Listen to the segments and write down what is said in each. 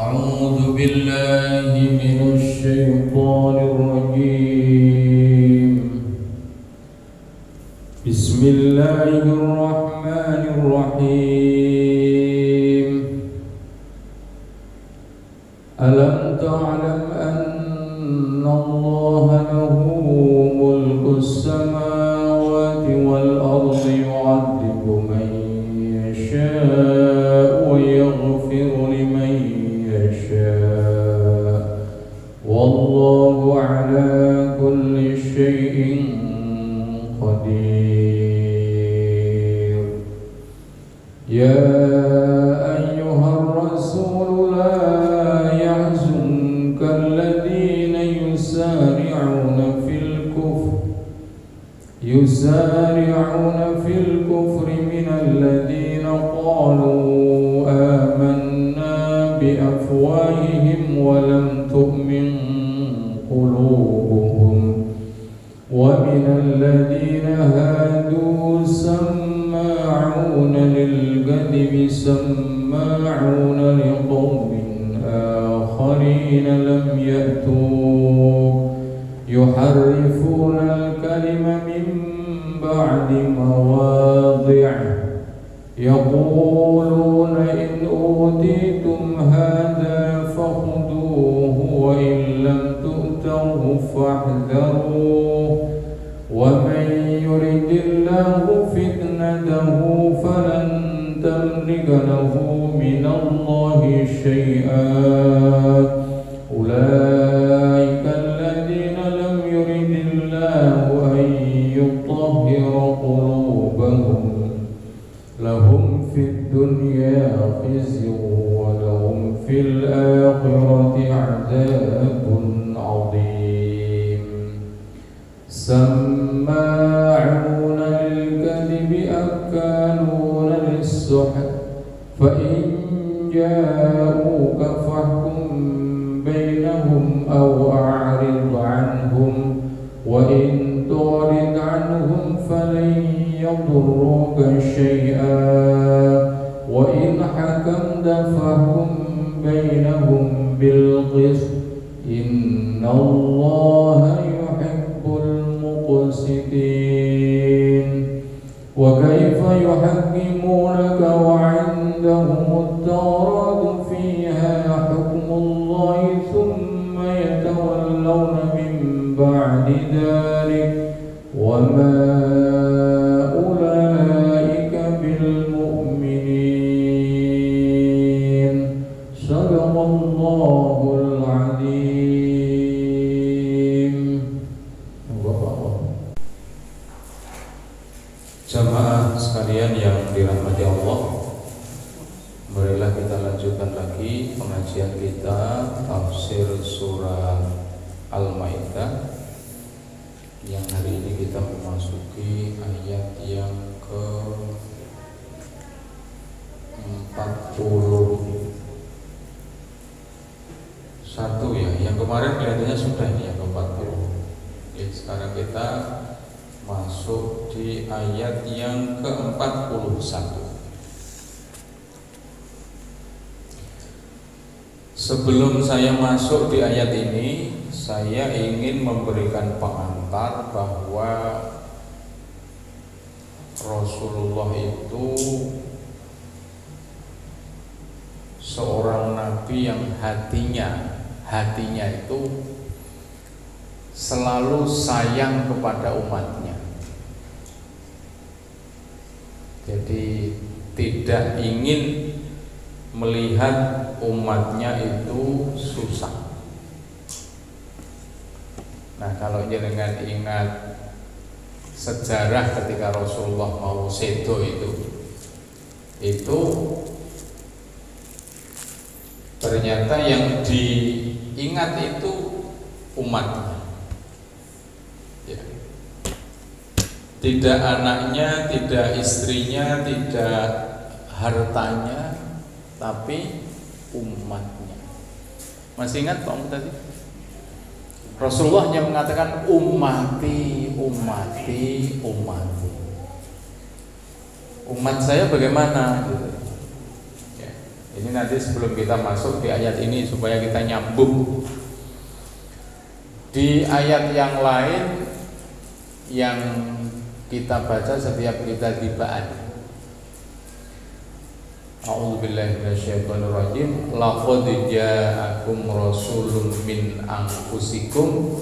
أعوذ بالله من الشيطان الرجيم. بسم الله الرحمن الرحيم. ألم تعلم أن الله له ملك السماوات والأرض يعذب من يشاء ويغفر لمن يشاء والله على كل شيء قدير. يا أيها الرسول لا يحزنك الذين يسارعون في الكفر من الذين قالوا آمنا بأفواههم ولم تؤمن قلوبهم ومن الذين هادوا سماعون للكذب سماعون لقوم آخرين لم يأتوك يحرفون الكلم من بعد مواضعه يقولون إن أوتيتم هذا فخذوه وإن لم تؤتوه فاحذروه ومن يرد الله فتنته فلن تملك له من الله شيئا. أولئك الذين لم يرد الله أن يطهر قلوبهم لهم في الدنيا خزي ولهم في الآخرة عذاب عظيم. سماعون للكذب أكالون للسحت فإن جاءوك فاحكم بينهم أو أعرض عنهم وإن تعرض عنهم فلن يضروك شيئا وإن حكمت فاحكم بينهم بالقسط إن الله يحب المقسطين. وكيف يحكمونك وعندهم التوراة فيها حكم الله ثم يتولون من بعد ذلك وما أولئك بالمؤمنين. صدق الله العظيم. Jamaah sekalian yang dirahmati Allah, marilah kita lanjutkan lagi pengajian kita tafsir surah Al-Maidah yang hari ini kita memasuki ayat yang ke-41 ya. Yang kemarin kelihatannya sudah ini yang ke-40. Ya, sekarang kita masuk di ayat yang ke-41. Sebelum saya masuk di ayat ini, saya ingin memberikan pengantar bahwa Rasulullah itu seorang nabi yang hatinya itu selalu sayang kepada umatnya. Jadi tidak ingin melihat umatnya itu susah. Nah, kalau jenengan ingat sejarah ketika Rasulullah mau sedo itu ternyata yang diingat itu umatnya. Tidak anaknya, tidak istrinya, tidak hartanya, tapi umatnya. Masih ingat Pak tadi? Rasulullah hanya mengatakan ummati, ummati, ummati. Umat saya bagaimana? Gitu. Ini nanti sebelum kita masuk di ayat ini supaya kita nyambung. Di ayat yang lain yang kita baca setiap kita tibaan. A'udzubillahi minasyaitonirrajim. Laqad ja'akum rasulun min anfusikum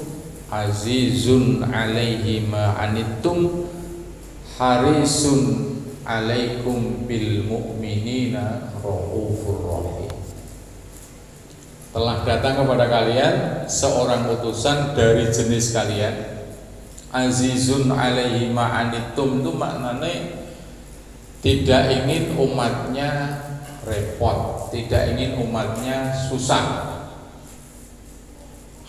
azizun 'alaihi ma 'anittum harisun 'alaikum bil mu'minina raufur rahim. Telah datang kepada kalian seorang utusan dari jenis kalian. Azizun 'alaihi ma 'anittum itu maknanya tidak ingin umatnya repot, tidak ingin umatnya susah.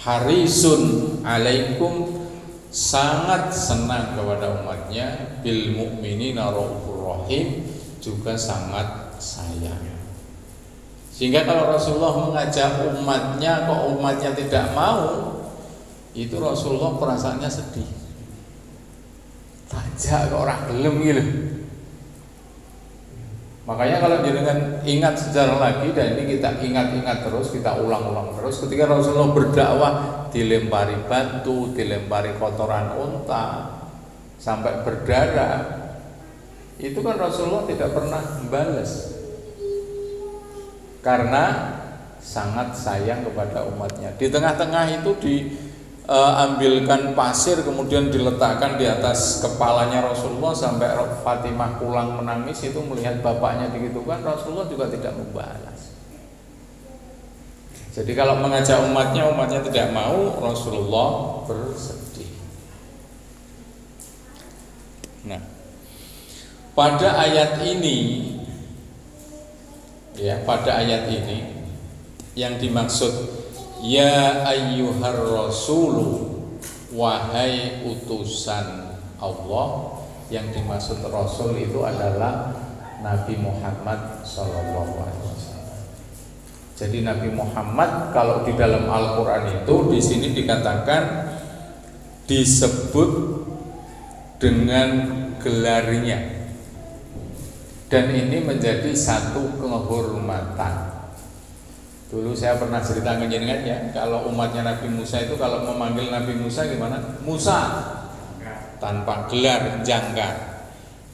Harisun alaikum, sangat senang kepada umatnya. Bil mu'minina raufur rahim, juga sangat sayang. Sehingga kalau Rasulullah mengajak umatnya kok umatnya tidak mau, itu Rasulullah perasaannya sedih. Tajak kok orang gelem gitu. Makanya kalau jenengan ingat sejarah lagi, dan ini kita ingat-ingat terus, kita ulang-ulang terus, ketika Rasulullah berdakwah dilempari batu, dilempari kotoran unta sampai berdarah, itu kan Rasulullah tidak pernah membalas karena sangat sayang kepada umatnya. Di tengah-tengah itu diambilkan pasir kemudian diletakkan di atas kepalanya Rasulullah sampai Fatimah pulang menangis itu melihat bapaknya digitukan. Rasulullah juga tidak membalas. Jadi kalau mengajak umatnya tidak mau, Rasulullah bersedih. Nah, pada ayat ini yang dimaksud ya ayyuhar rasulu, wahai utusan Allah, yang dimaksud Rasul itu adalah Nabi Muhammad sallallahu alaihi wasallam. Jadi Nabi Muhammad kalau di dalam Al-Qur'an itu di sini dikatakan disebut dengan gelarnya, dan ini menjadi satu kehormatan. Dulu saya pernah cerita ke jenengan ya, kalau umatnya Nabi Musa itu kalau memanggil Nabi Musa gimana? Musa, tanpa gelar, jangka.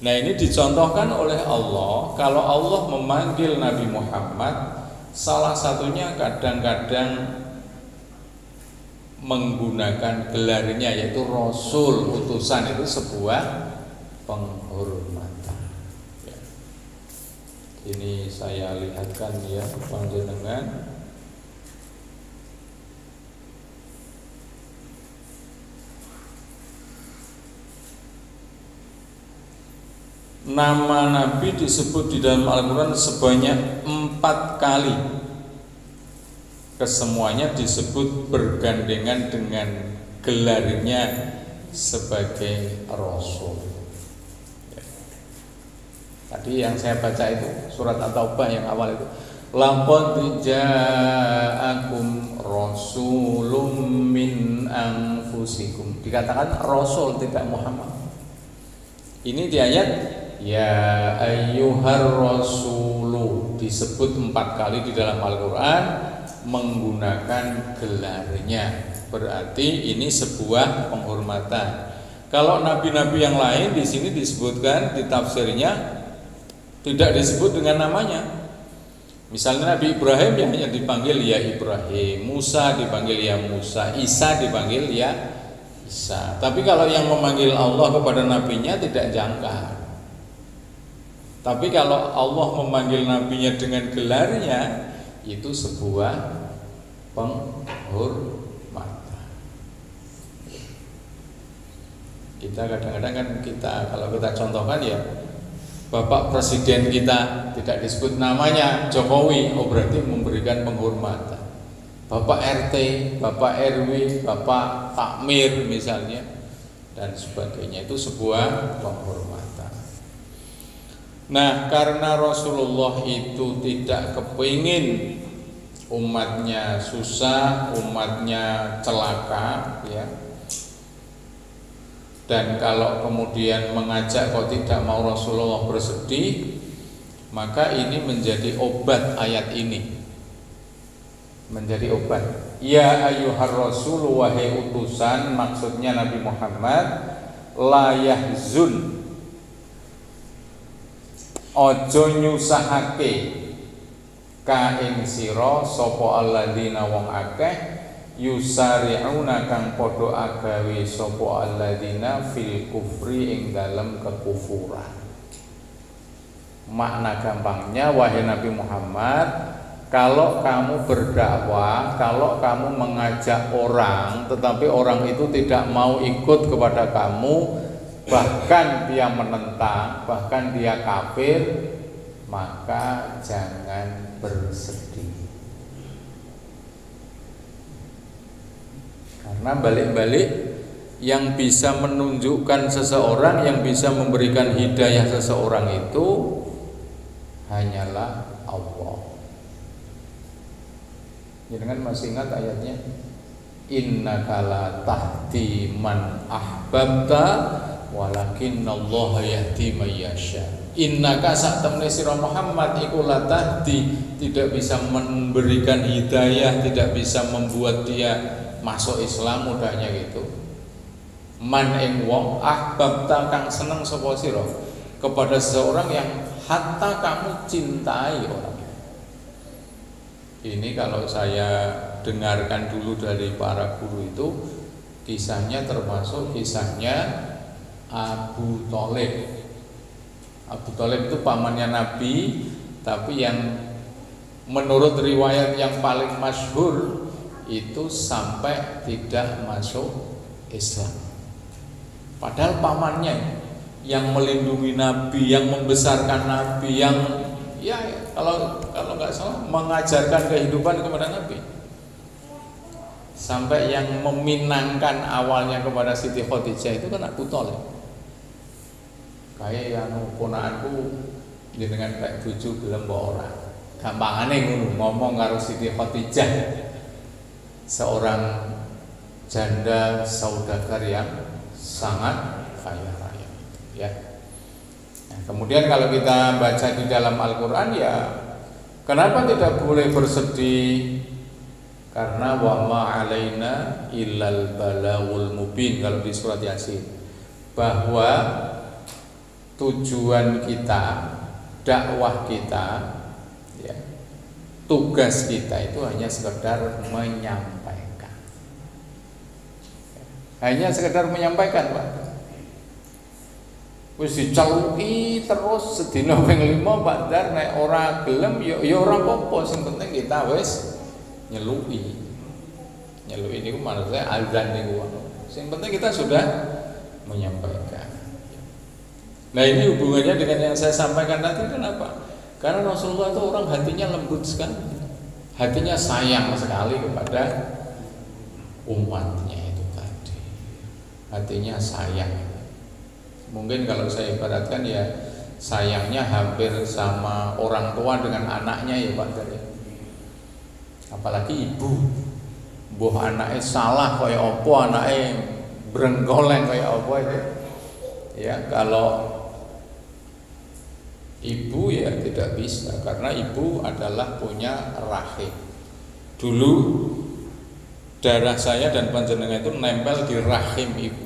Nah ini dicontohkan oleh Allah. Kalau Allah memanggil Nabi Muhammad, salah satunya kadang-kadang menggunakan gelarnya, yaitu Rasul, utusan, itu sebuah penghormatan. Ini saya lihatkan ya panjenengan. Nama Nabi disebut di dalam Al-Quran sebanyak 4 kali. Kesemuanya disebut bergandengan dengan gelarnya sebagai Rasul. Tadi yang saya baca itu surat At-Taubah yang awal itu, laqad ja'akum rasulun min anfusikum. Dikatakan Rasul, tidak Muhammad. Ini di ayat ya ayyuhar rasulu, disebut 4 kali di dalam Al-Quran menggunakan gelarnya. Berarti ini sebuah penghormatan. Kalau nabi-nabi yang lain di sini disebutkan di tafsirnya tidak disebut dengan namanya. Misalnya Nabi Ibrahim ya hanya dipanggil ya Ibrahim, Musa dipanggil ya Musa, Isa dipanggil ya Isa. Tapi kalau yang memanggil Allah kepada nabinya tidak jangka. Tapi kalau Allah memanggil nabinya dengan gelarnya, itu sebuah penghormatan. Kita kadang-kadang kan kalau kita contohkan ya, Bapak Presiden kita tidak disebut namanya Jokowi, oh berarti memberikan penghormatan. Bapak RT, Bapak RW, Bapak Takmir misalnya, dan sebagainya, itu sebuah penghormatan. Nah, karena Rasulullah itu tidak kepingin umatnya susah, umatnya celaka, ya. Dan kalau kemudian mengajak kok tidak mau, Rasulullah bersedih, Maka ini menjadi obat, ayat ini menjadi obat. Ya ayyuhar rasul, wahai utusan, maksudnya Nabi Muhammad, la yahzun, ojo nyusahake ka ing sira sapa alladzina wong akeh yusari'una kang padha agawe sapa alladzina fil kufri ing dalem kekufuran. Makna gampangnya, wahai Nabi Muhammad, kalau kamu berdakwah, kalau kamu mengajak orang, tetapi orang itu tidak mau ikut kepada kamu, bahkan dia menentang, bahkan dia kafir, maka jangan bersedih. Karena balik-balik yang bisa menunjukkan seseorang, yang bisa memberikan hidayah seseorang itu hanyalah Allah. Jangan masih ingat ayatnya, innaka la tahdi man ahbabta walakinallaha yahdi may yasha. Innaka sak temne sira Muhammad iku la tahdi, tidak bisa memberikan hidayah, tidak bisa membuat dia masuk Islam, mudahnya gitu. Man ing wong ahbabta kang seneng sapa sira, kepada seseorang yang hatta kamu cintai orang. Ini kalau saya dengarkan dulu dari para guru itu, kisahnya termasuk kisahnya Abu Thalib. Abu Thalib itu pamannya Nabi, tapi yang menurut riwayat yang paling masyhur itu sampai tidak masuk Islam. Padahal pamannya yang melindungi Nabi, yang membesarkan Nabi, yang ya kalau nggak salah mengajarkan kehidupan kepada Nabi, sampai yang meminangkan awalnya kepada Siti Khadijah itu kan Abu Thalib. Kayak yang ponakanku jenengan kayak bojo gelem mbok ora. Gampangane ngono ngomong karo Siti Khadijah, seorang janda saudagar yang sangat kaya raya, ya. Kemudian kalau kita baca di dalam Al-Quran, ya kenapa tidak boleh bersedih? Karena wa ma alaina illal balagul mubin, kalau di surat Yasin, bahwa tujuan kita, dakwah kita, ya, tugas kita itu hanya sekedar menyampaikan. Hanya sekedar menyampaikan, Pak. Wis dicaluki terus sedina ping 5 Pak Dar, nek ora gelem ya ora apa-apa, sing penting kita wis nyeluki. Nyeluki niku maksudnya azan niku. Sing penting kita sudah menyampaikan. Nah, ini hubungannya dengan yang saya sampaikan tadi. Kenapa? Karena Rasulullah itu orang hatinya lembut sekali. Hatinya sayang sekali kepada umatnya itu tadi. Hatinya sayang. Mungkin kalau saya ibaratkan ya sayangnya hampir sama orang tua dengan anaknya ya Pak Dari. Apalagi ibu, buh anaknya salah kayak opo, anaknya berenggoleng kayak opo itu. Ya kalau ibu ya tidak bisa, karena ibu adalah punya rahim. Dulu darah saya dan panjenengan itu nempel di rahim ibu.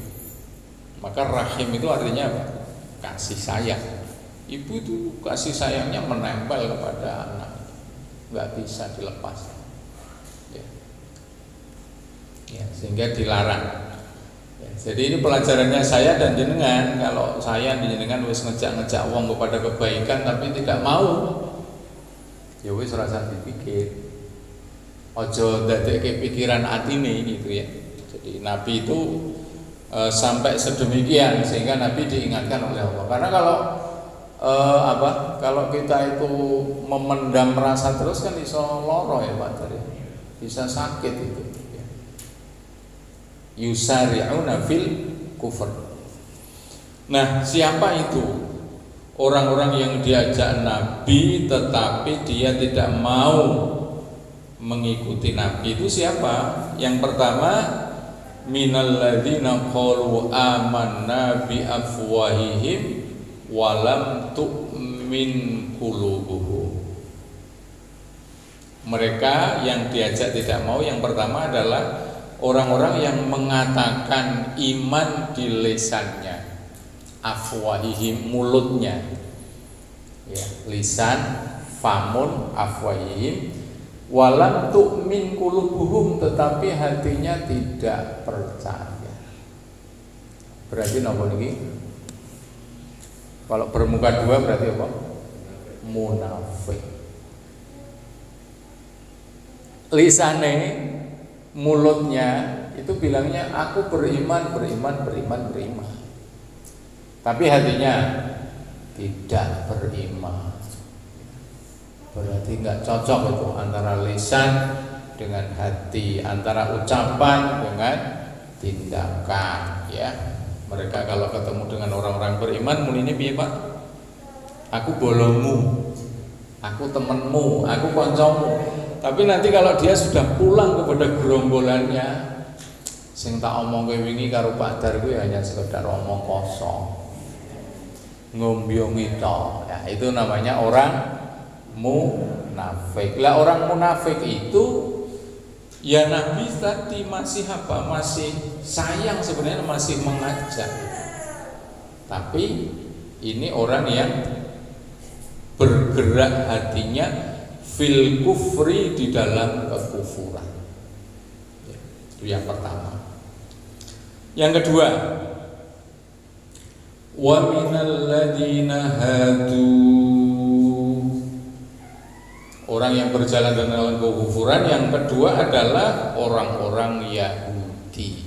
Maka rahim itu artinya apa? Kasih sayang. Ibu itu kasih sayangnya menempel kepada anak, nggak bisa dilepas. Ya, sehingga dilarang. Ya, jadi ini pelajarannya saya dan jenengan. Kalau saya dan jenengan wis ngejak wong kepada kebaikan tapi tidak mau, ya wis rasa dipikir. Ojo dadekke pikiran atine gitu ya. Jadi Nabi itu sampai sedemikian sehingga Nabi diingatkan oleh Allah. Karena kalau kita itu memendam rasa terus kan bisa loro ya Pak tadi, bisa sakit itu. Yusari'una fil kufr. Nah, siapa itu orang-orang yang diajak Nabi tetapi dia tidak mau mengikuti Nabi? Itu siapa? Yang pertama, minal ladzina qalu amanna bi afwahihim walam tu'min tu'min qulubuhum. Mereka yang diajak tidak mau, yang pertama adalah orang-orang yang mengatakan iman di lisannya, afwahihim, mulutnya, ya, lisan, famun, afwahihim, walam tu'min qulubuhum, tetapi hatinya tidak percaya. Berarti nopo niki? Kalau bermuka dua berarti apa? Munafik. Lisane, mulutnya itu bilangnya aku beriman. Tapi hatinya tidak beriman. Berarti nggak cocok itu antara lisan dengan hati, antara ucapan dengan tindakan, ya. Mereka kalau ketemu dengan orang-orang beriman, muni ini piye, Pak? Aku bolongmu, aku temenmu, aku koncomu. Tapi nanti kalau dia sudah pulang kepada gerombolannya, sing tak omong kowe wingi karo Pak Dar kuwi hanya sekedar omong kosong, ngombyongi tok. Ya, itu namanya orang munafik. Lah orang munafik itu ya Nabi tadi masih apa? Masih sayang sebenarnya, masih mengajak. Tapi ini orang yang bergerak hatinya fil kufri, di dalam kekufuran. Ya, itu yang pertama. Yang kedua, wa minal ladina hadu, orang yang berjalan dengan kekufuran. Yang kedua adalah orang-orang Yahudi.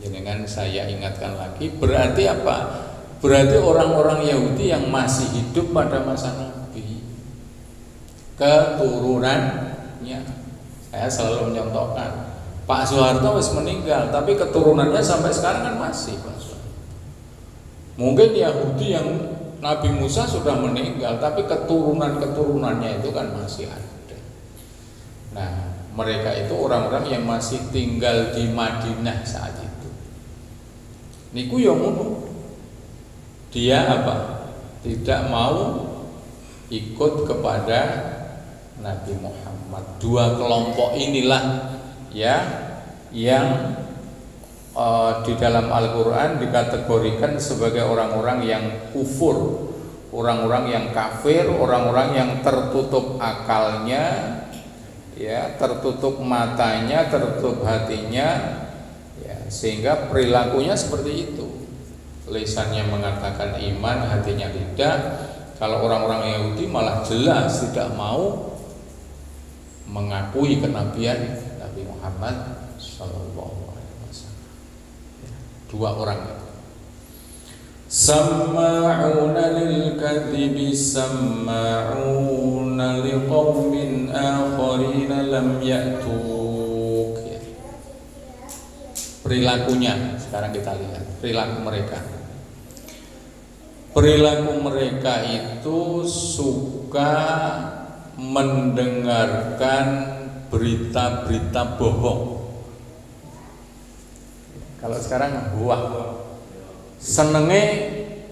Jangan saya ingatkan lagi, berarti apa? Berarti orang-orang Yahudi yang masih hidup pada masa Nabi, keturunannya. Saya selalu menyontohkan, Pak Soeharto wis meninggal, tapi keturunannya sampai sekarang kan masih, Pak Soeharto. Mungkin Yahudi yang Nabi Musa sudah meninggal, tapi keturunan-keturunannya itu kan masih ada. Nah, mereka itu orang-orang yang masih tinggal di Madinah saat itu. Niku yo ngono. Dia apa? Tidak mau ikut kepada Nabi Muhammad. Dua kelompok inilah ya yang di dalam Al-Quran dikategorikan sebagai orang-orang yang kufur, orang-orang yang kafir, orang-orang yang tertutup akalnya, ya, tertutup matanya, tertutup hatinya, ya, sehingga perilakunya seperti itu. Lisannya mengatakan iman, hatinya tidak. Kalau orang-orang Yahudi malah jelas tidak mau mengakui kenabian Nabi Muhammad Sallallahu Alaihi Wasallam. Dua orang itu. Samma'una lil kadhibi samma'una liqaumin akharina lam ya'tuk. Perilakunya sekarang kita lihat perilaku mereka. Perilaku mereka itu suka mendengarkan berita-berita bohong. Kalau sekarang hoax, senenge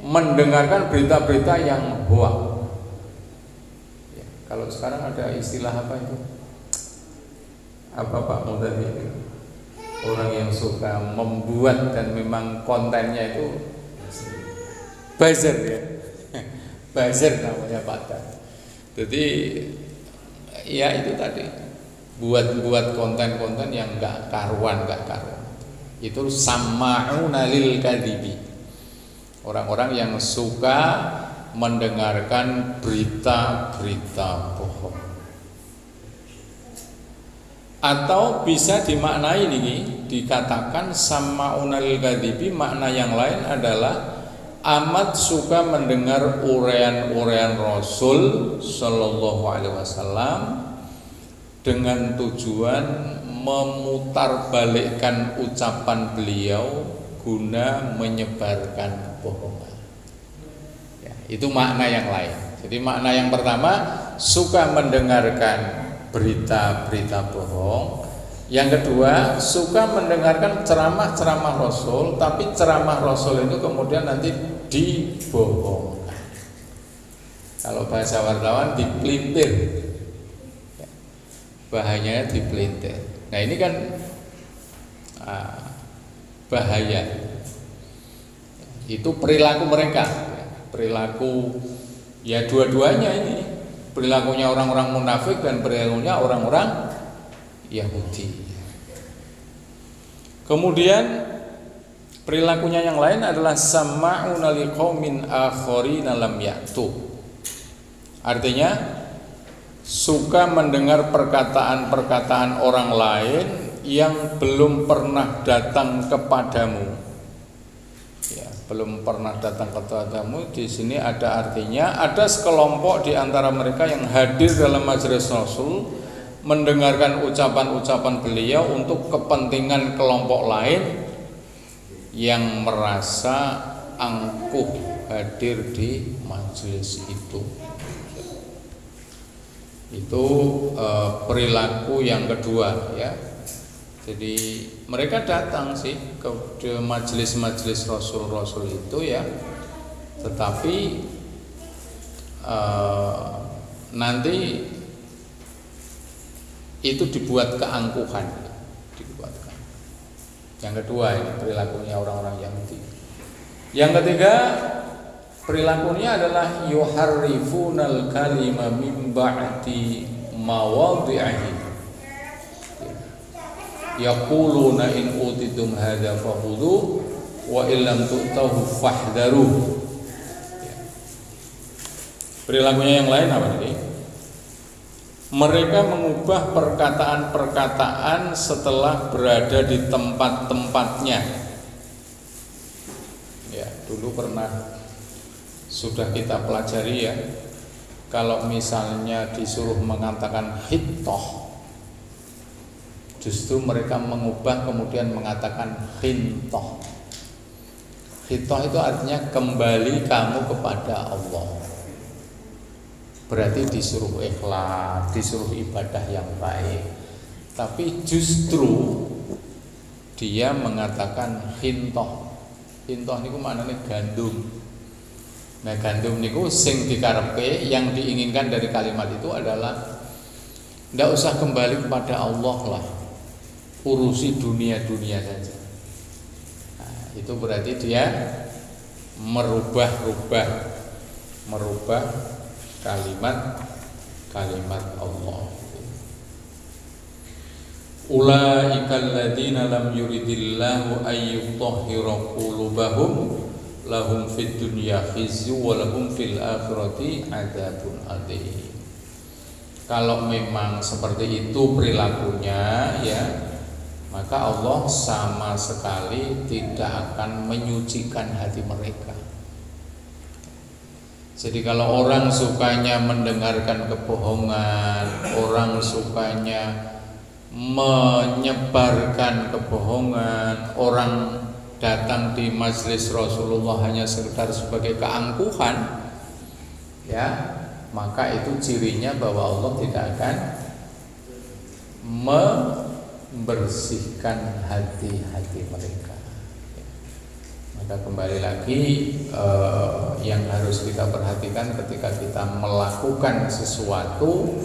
mendengarkan berita-berita yang hoax. Ya, kalau sekarang ada istilah apa itu? Apa Pak Mudhani? Orang yang suka membuat dan memang kontennya itu buzzer, ya. Buzzer namanya Pak Dan. Jadi ya itu tadi, buat konten-konten yang nggak karuan. Itu samma'una lil kadhibi, orang-orang yang suka mendengarkan berita-berita bohong. Atau bisa dimaknai ini, dikatakan samma'una lil kadhibi, makna yang lain adalah amat suka mendengar uraian-uraian Rasul Sallallahu Alaihi Wasallam dengan tujuan memutarbalikkan ucapan beliau guna menyebarkan kebohongan. Ya, itu makna yang lain. Jadi makna yang pertama suka mendengarkan berita-berita bohong. Yang kedua, suka mendengarkan ceramah-ceramah Rasul, tapi ceramah Rasul itu kemudian nanti dibohongkan. Kalau bahasa wartawan dipelintir. Bahayanya dipelintir. Nah ini kan bahaya. Itu perilaku mereka. Perilaku ya dua-duanya ini. Perilakunya orang-orang munafik dan perilakunya orang-orang Yahudi. Kemudian perilakunya yang lain adalah sama'una liqaumin akharina lam ya'tu. Artinya suka mendengar perkataan-perkataan orang lain yang belum pernah datang kepadamu. Ya, belum pernah datang kepadamu. Di sini ada artinya ada sekelompok di antara mereka yang hadir dalam majelis Rasul mendengarkan ucapan-ucapan beliau untuk kepentingan kelompok lain yang merasa angkuh hadir di majelis itu. Itu perilaku yang kedua ya. Jadi mereka datang sih ke majelis-majelis Rasul-Rasul itu ya, tetapi nanti itu dibuat keangkuhan, dibuatkan. Yang kedua ini perilakunya orang-orang Yahudi. Yang ketiga perilakunya adalah yuharrifunal kalima min ba'di mawadhi'ihi. Yaquluna in utitum hadza fakhudhu wa illam tu'tahu fahdharu. Perilakunya yang lain apa nih? Mereka mengubah perkataan-perkataan setelah berada di tempat-tempatnya. Ya, dulu pernah sudah kita pelajari ya. Kalau misalnya disuruh mengatakan hittoh, justru mereka mengubah kemudian mengatakan hintoh. Hittoh itu artinya kembali kamu kepada Allah. Berarti disuruh ikhlas, disuruh ibadah yang baik. Tapi justru dia mengatakan hintoh. Hintoh niku maknanya gandum. Nah gandum niku sing dikarepe, yang diinginkan dari kalimat itu adalah ndak usah kembali kepada Allah lah, urusi dunia-dunia saja. Nah, itu berarti dia merubah kalimat Allah. Ulaikal ladzina lam yuridillahu ayyutahhira qulubahum lahum fid dunya khizyu wa lahum fil akhirati adzabun adzim. Kalau memang seperti itu perilakunya ya, maka Allah sama sekali tidak akan menyucikan hati mereka. Jadi kalau orang sukanya mendengarkan kebohongan, orang sukanya menyebarkan kebohongan, orang datang di majelis Rasulullah hanya sekedar sebagai keangkuhan, ya, maka itu cirinya bahwa Allah tidak akan membersihkan hati-hati mereka. Maka kembali lagi yang harus kita perhatikan ketika kita melakukan sesuatu,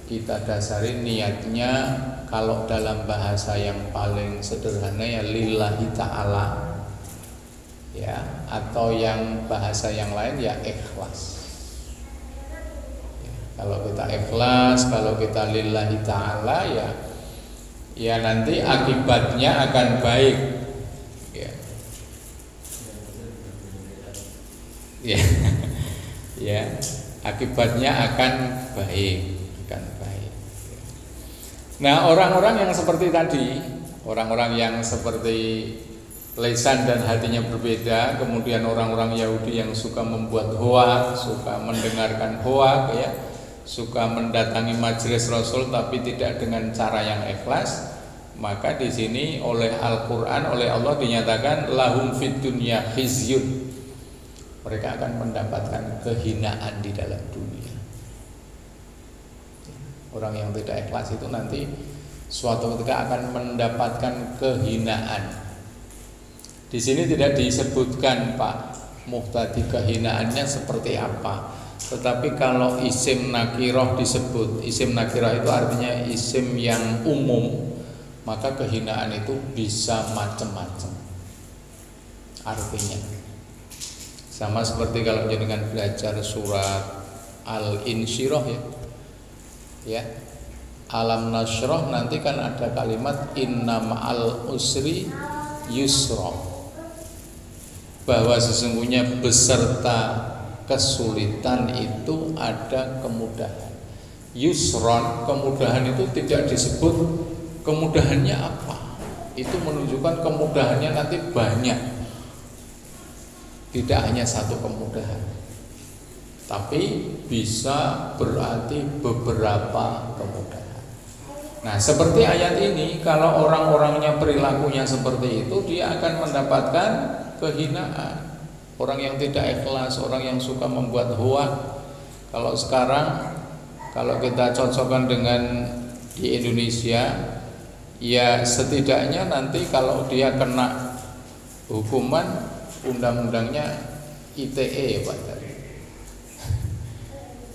kita dasari niatnya. Kalau dalam bahasa yang paling sederhana ya lillahi ta'ala ya, atau yang bahasa yang lain ya ikhlas ya, kalau kita ikhlas, kalau kita lillahi ta'ala ya nanti akibatnya akan baik ya. Ya, akibatnya akan baik. Nah, orang-orang yang seperti tadi, orang-orang yang seperti lisan dan hatinya berbeda, kemudian orang-orang Yahudi yang suka membuat hoak, suka mendengarkan hoak ya, suka mendatangi majelis Rasul tapi tidak dengan cara yang ikhlas, maka di sini oleh Al-Qur'an, oleh Allah dinyatakan lahum fid dunya khizyun. Mereka akan mendapatkan kehinaan di dalam dunia. Orang yang tidak ikhlas itu nanti suatu ketika akan mendapatkan kehinaan. Di sini tidak disebutkan Pak Muhtadi kehinaannya seperti apa. Tetapi kalau isim nakiroh disebut, isim nakiroh itu artinya isim yang umum, maka kehinaan itu bisa macam-macam artinya. Sama seperti kalau jenengan belajar surat Al-Insyirah ya. Alam Nasroh nanti kan ada kalimat inna ma'al usri yusra, bahwa sesungguhnya beserta kesulitan itu ada kemudahan. Yusron, kemudahan itu tidak disebut kemudahannya apa. Itu menunjukkan kemudahannya nanti banyak. Tidak hanya satu kemudahan, tapi bisa berarti beberapa kemudahan. Nah, seperti ayat ini, kalau orang-orangnya perilakunya seperti itu, dia akan mendapatkan kehinaan. Orang yang tidak ikhlas, orang yang suka membuat hoak. Kalau sekarang, kalau kita cocokkan dengan di Indonesia, ya setidaknya nanti kalau dia kena hukuman, undang-undangnya ITE Pak,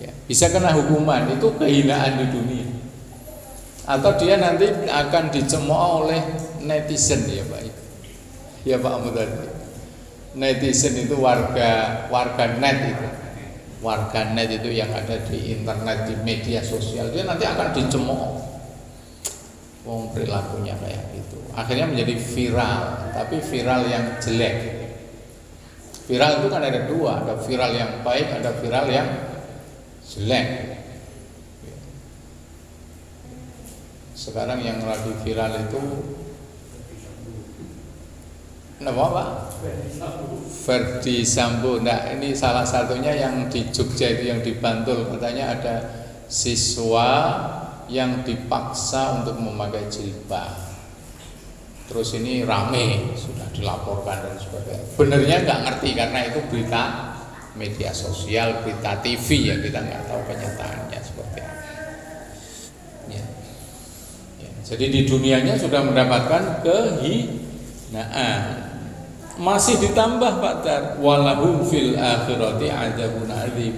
ya, bisa kena hukuman, itu kehinaan di dunia. Atau dia nanti akan dicemooh oleh netizen ya Pak. Ya Pak Mudhari. Netizen itu warga net itu. Warga net itu yang ada di internet, di media sosial, dia nanti akan dicemooh. Wong perilakunya kayak gitu. Akhirnya menjadi viral, tapi viral yang jelek. Viral itu kan ada dua, ada viral yang baik, ada viral yang jelek. Sekarang yang lagi viral itu nama Pak? Ferdi Sambo. Nah, ini salah satunya yang di Jogja itu, yang di Bantul, katanya ada siswa yang dipaksa untuk memakai jilbab. Terus ini rame, sudah dilaporkan dan sebagainya. Benernya nggak ngerti karena itu berita media sosial, berita TV ya, kita nggak tahu kenyataannya seperti apa. Ya. Ya, jadi di dunianya sudah mendapatkan kehinaan. Masih ditambah Pak Dar, walahum fil akhirati adzabun adzim.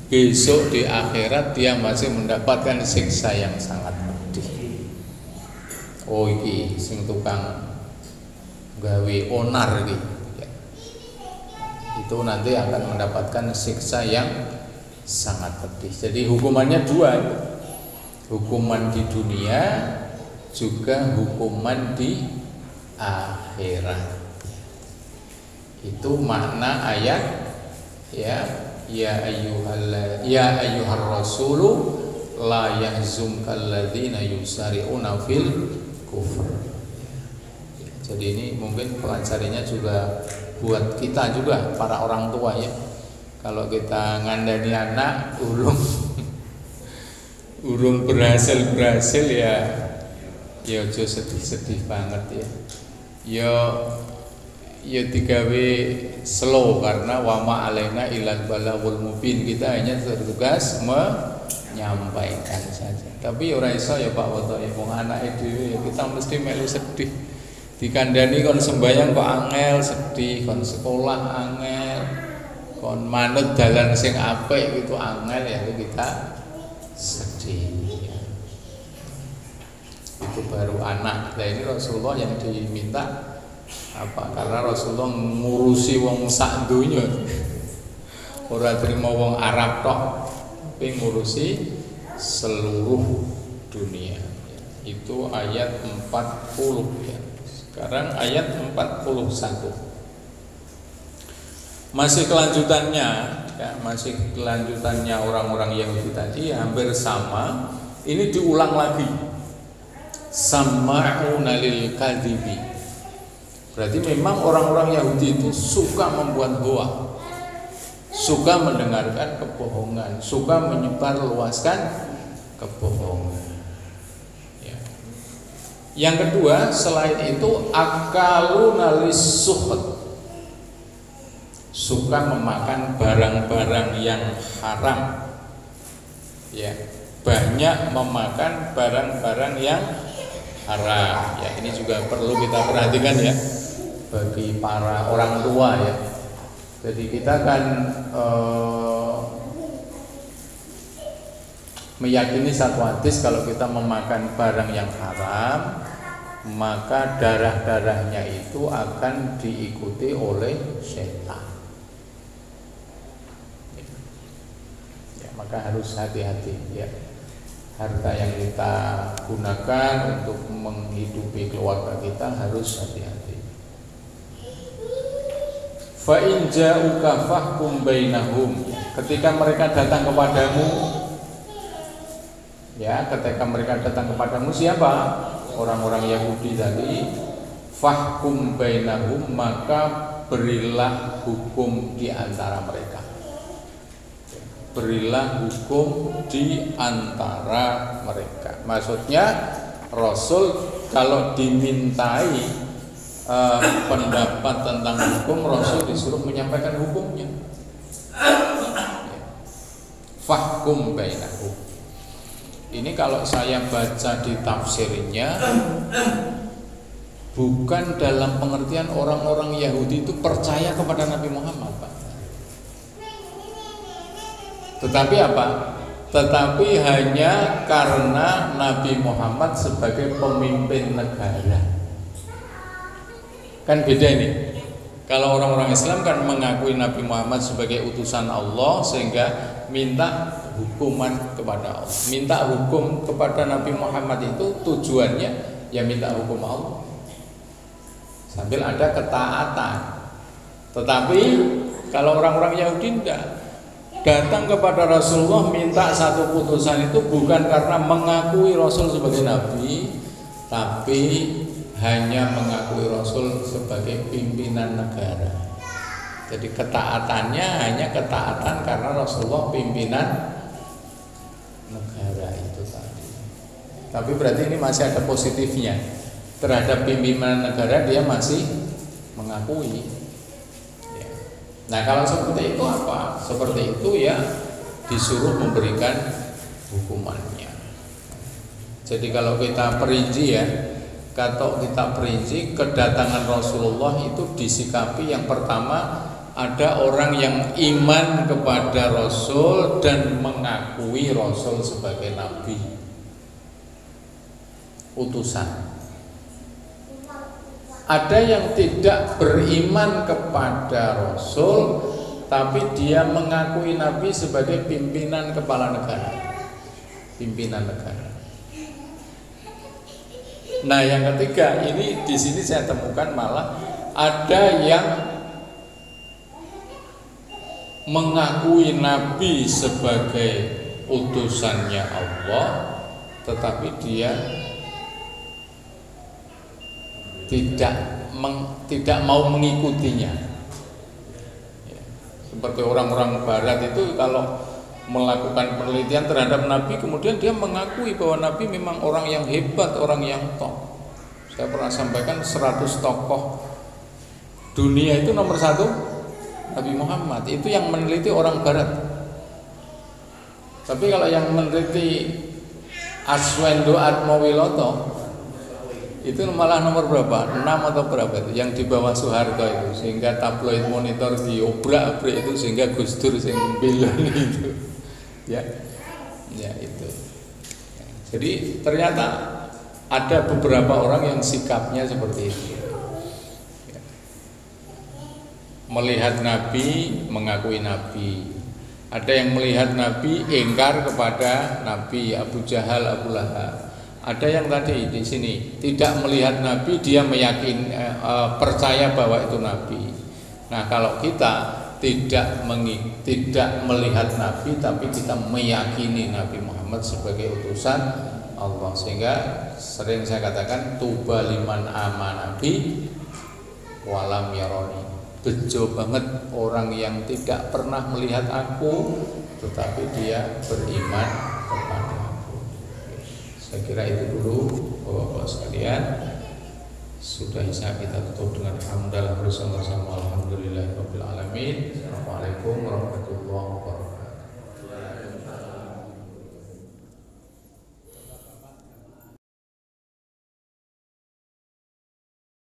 Besok di akhirat dia masih mendapatkan siksa yang sangat pedih. Oh iki sing tukang gawe onar iki. Ya. Itu nanti akan mendapatkan siksa yang sangat pedih. Jadi hukumannya dua. Hukuman di dunia juga hukuman di akhirat. Itu makna ayat ya ayyuhar rasulu la yahzumkal ladzina yusari'una fil kufur. Jadi ini mungkin pelajarannya juga buat kita juga, para orang tua ya. Kalau kita ngandani anak urung berhasil ya aja sedih-sedih banget ya. Ya digawe slow, karena wama alaina ilal balagul mubin, kita hanya bertugas menyampaikan saja. Tapi ora iso ya Pak Woto ya, wong anake dhewe kita mesti melu sedih. Dikandani kon sembayang kok angel, sedih, kon sekolah angel, kon manut dalan sing apik gitu angel ya, itu kita sedih. Itu baru anak. Nah ini Rasulullah yang diminta apa? Karena Rasulullah ngurusi wong sak donya. Ora terima wong Arab tok, tapi ngurusi seluruh dunia. Itu ayat 40 ya. Sekarang ayat 41. Masih kelanjutannya ya, masih kelanjutannya orang-orang Yahudi tadi hampir sama. Ini diulang lagi. Sama'una lil kadhibi. Berarti memang orang-orang Yahudi itu suka membuat hoak, suka mendengarkan kebohongan, suka menyebarluaskan kebohongan. Ya. Yang kedua, selain itu akaluna lis-suhud, suka memakan barang-barang yang haram. Ya, banyak memakan barang-barang yang haram. Ya, ini juga perlu kita perhatikan ya bagi para orang tua ya. Jadi kita kan meyakini satu hadis, kalau kita memakan barang yang haram maka darah-darahnya itu akan diikuti oleh setan. Ya, maka harus hati-hati ya. Harta yang kita gunakan untuk menghidupi keluarga kita harus hati-hati. Fa in ja'uka fahkum bainahum. Ketika mereka datang kepadamu, ya, ketika mereka datang kepadamu siapa? Orang-orang Yahudi tadi. Fahkum bainahum, maka berilah hukum di antara mereka. Berilah hukum di antara mereka. Maksudnya Rasul kalau dimintai pendapat tentang hukum, Rasul disuruh menyampaikan hukumnya. Fahkum bainahum. Ini kalau saya baca di tafsirnya, bukan dalam pengertian orang-orang Yahudi itu percaya kepada Nabi Muhammad, Pak. Tetapi apa? Tetapi hanya karena Nabi Muhammad sebagai pemimpin negara. Kan beda ini. Kalau orang-orang Islam kan mengakui Nabi Muhammad sebagai utusan Allah, sehingga minta hukuman kepada Allah. Minta hukum kepada Nabi Muhammad itu tujuannya ya minta hukum Allah, sambil ada ketaatan. Tetapi kalau orang-orang Yahudi tidak, datang kepada Rasulullah minta satu putusan itu bukan karena mengakui Rasul sebagai Nabi, tapi hanya mengakui Rasul sebagai pimpinan negara. Jadi ketaatannya hanya ketaatan karena Rasulullah pimpinan negara itu tadi. Tapi berarti ini masih ada positifnya. Terhadap pimpinan negara dia masih mengakui ya. Nah kalau seperti itu apa? Seperti itu ya disuruh memberikan hukumannya. Jadi kalau kita perinci ya, kalau kita perinci kedatangan Rasulullah itu disikapi yang pertama, ada orang yang iman kepada Rasul dan mengakui Rasul sebagai Nabi, utusan. Ada yang tidak beriman kepada Rasul, tapi dia mengakui Nabi sebagai pimpinan kepala negara, pimpinan negara. Nah yang ketiga ini di sini saya temukan malah ada yang mengakui Nabi sebagai utusannya Allah, tetapi dia tidak mau mengikutinya. Ya, seperti orang-orang Barat itu kalau melakukan penelitian terhadap Nabi, kemudian dia mengakui bahwa Nabi memang orang yang hebat, orang yang top. Saya pernah sampaikan 100 tokoh dunia itu nomor 1 Nabi Muhammad. Itu yang meneliti orang Barat. Tapi kalau yang meneliti Aswendo Atmowiloto itu malah nomor berapa? 6 atau berapa itu? Yang di bawah Soeharto itu, sehingga tabloid Monitor diobrak-abrik itu, sehingga Gus Dur sing bilang itu. Ya itu. Jadi ternyata ada beberapa orang yang sikapnya seperti itu. Ya. Melihat Nabi, mengakui Nabi. Ada yang melihat Nabi, ingkar kepada Nabi, Abu Jahal, Abu Lahab. Ada yang tadi di sini tidak melihat Nabi, dia meyakini, percaya bahwa itu Nabi. Nah kalau kita tidak melihat Nabi, tapi kita meyakini Nabi Muhammad sebagai utusan Allah, sehingga sering saya katakan tuba liman amanabi walam yaroni. Bejo banget orang yang tidak pernah melihat aku, tetapi dia beriman kepada aku. Saya kira itu dulu Bapak-bapak sekalian. Sudah bisa kita tutup dengan hamdalah bersama-sama. Alhamdulillahirabbil alamin. Assalamualaikum warahmatullahi wabarakatuh.